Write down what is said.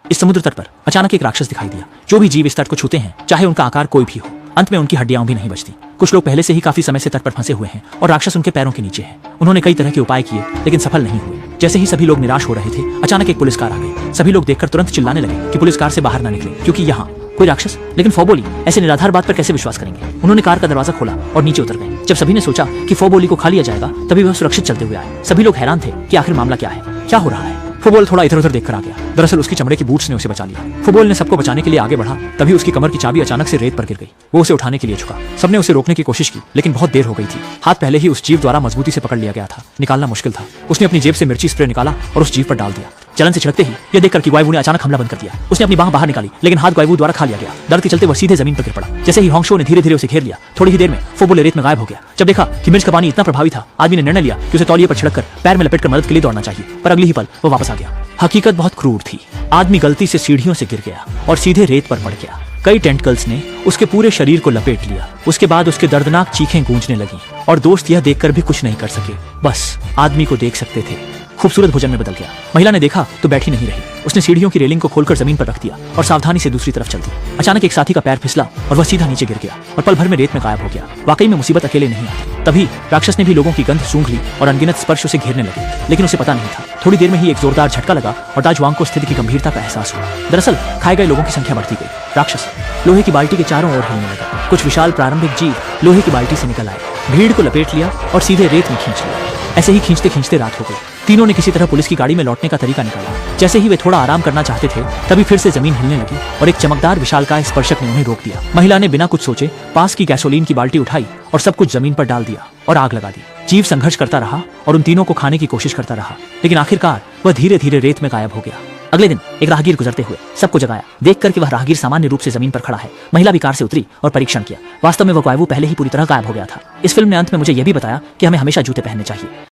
इस समुद्र तट पर अचानक एक राक्षस दिखाई दिया। जो भी जीव इस तट को छूते हैं, चाहे उनका आकार कोई भी हो, अंत में उनकी हड्डियां भी नहीं बचती। कुछ लोग पहले से ही काफी समय से तट पर फंसे हुए हैं और राक्षस उनके पैरों के नीचे है। उन्होंने कई तरह के उपाय किए लेकिन सफल नहीं हुए। जैसे ही सभी लोग निराश हो रहे थे, अचानक एक पुलिस कार आ गई। सभी लोग देखकर तुरंत चिल्लाने लगे कि पुलिस कार से बाहर ना निकले, क्योंकि यहाँ कोई राक्षस। लेकिन फोबोली ऐसे निराधार बात पर कैसे विश्वास करेंगे। उन्होंने कार का दरवाजा खोला और नीचे उतर गए। जब सभी ने सोचा कि फोबोली को खा लिया जाएगा, तभी वह सुरक्षित चलते हुए आए। सभी लोग हैरान थे कि आखिर मामला क्या है, क्या हो रहा है। फोबोल थोड़ा इधर उधर देखकर आ गया। दरअसल उसकी चमड़े की बूट्स ने उसे बचा लिया। फोबोल ने सबको बचाने के लिए आगे बढ़ा, तभी उसकी कमर की चाबी अचानक से रेत पर गिर गई। वो उसे उठाने के लिए झुका। सबने उसे रोकने की कोशिश की, लेकिन बहुत देर हो गई थी। हाथ पहले ही उस जीव द्वारा मजबूती से पकड़ लिया गया था। निकालना मुश्किल था। उसने अपनी जेब से मिर्ची स्प्रे निकाला और उस जीव पर डाल दिया। जलन से छिड़कते ही यह देखकर कि ग्वाइवू ने अचानक हमला बंद कर दिया। उसने अपनी बांह बाहर निकाली, लेकिन हाथ ग्वाइवू द्वारा खा लिया गया। दर्द के चलते वह सीधे जमीन पर गिर पड़ा। जैसे ही होंगशो ने धीरे धीरे उसे घेर लिया, थोड़ी ही देर में फोबोल रेत में गायब हो गया। जब देखा कि मिर्च का पानी इतना प्रभावी था, आदमी ने निर्णय लिया कि उसे तौलिए पर छिड़ककर पैर में लपेटकर मदद के लिए दौड़ना चाहिए। पर अगली ही पल वो वापस आ गया। हकीकत बहुत क्रूर थी। आदमी गलती से सीढ़ियों से गिर गया और सीधे रेत पर पड़ गया। कई टेंटकल्स ने उसके पूरे शरीर को लपेट लिया। उसके बाद उसके दर्दनाक चीखें गूंजने लगी और दोस्त यह देखकर भी कुछ नहीं कर सके, बस आदमी को देख सकते थे। खूबसूरत भोजन में बदल गया। महिला ने देखा तो बैठी नहीं रही। उसने सीढ़ियों की रेलिंग को खोलकर जमीन पर रख दिया और सावधानी से दूसरी तरफ चल दी। अचानक एक साथी का पैर फिसला और वह सीधा नीचे गिर गया और पल भर में रेत में गायब हो गया। वाकई में मुसीबत अकेले नहीं आती। तभी राक्षस ने भी लोगों की गंध सूंघ ली और अनगिनत स्पर्श उसे घेरने लगे, लेकिन उसे पता नहीं था। थोड़ी देर में ही एक जोरदार झटका लगा और दाजुआंग को स्थिति की गंभीरता का एहसास हुआ। दरअसल खाए गए लोगों की संख्या बढ़ती गई। राक्षस लोहे की बाल्टी के चारों ओर हिलने लगा। कुछ विशाल प्रारंभिक जीव लोहे की बाल्टी से निकल आए, भीड़ को लपेट लिया और सीधे रेत में खींच लिया। ऐसे ही खींचते खींचते रात हो गई। तीनों ने किसी तरह पुलिस की गाड़ी में लौटने का तरीका निकाला। जैसे ही वे थोड़ा आराम करना चाहते थे, तभी फिर से जमीन हिलने लगी और एक चमकदार विशालकाय स्पर्शक ने उन्हें रोक दिया। महिला ने बिना कुछ सोचे पास की गैसोलीन की बाल्टी उठाई और सब कुछ जमीन पर डाल दिया और आग लगा दी। जीव संघर्ष करता रहा और उन तीनों को खाने की कोशिश करता रहा, लेकिन आखिरकार वह धीरे धीरे रेत में गायब हो गया। अगले दिन एक राहगीर गुजरते हुए सबको जगाया। देखकर कि वह राहगीर सामान्य रूप से जमीन पर खड़ा है, महिला भी कार से उतरी और परीक्षण किया। वास्तव में वह ग्वाइवू पहले ही पूरी तरह गायब हो गया था। इस फिल्म ने अंत में मुझे यह भी बताया कि हमें हमेशा जूते पहनने चाहिए।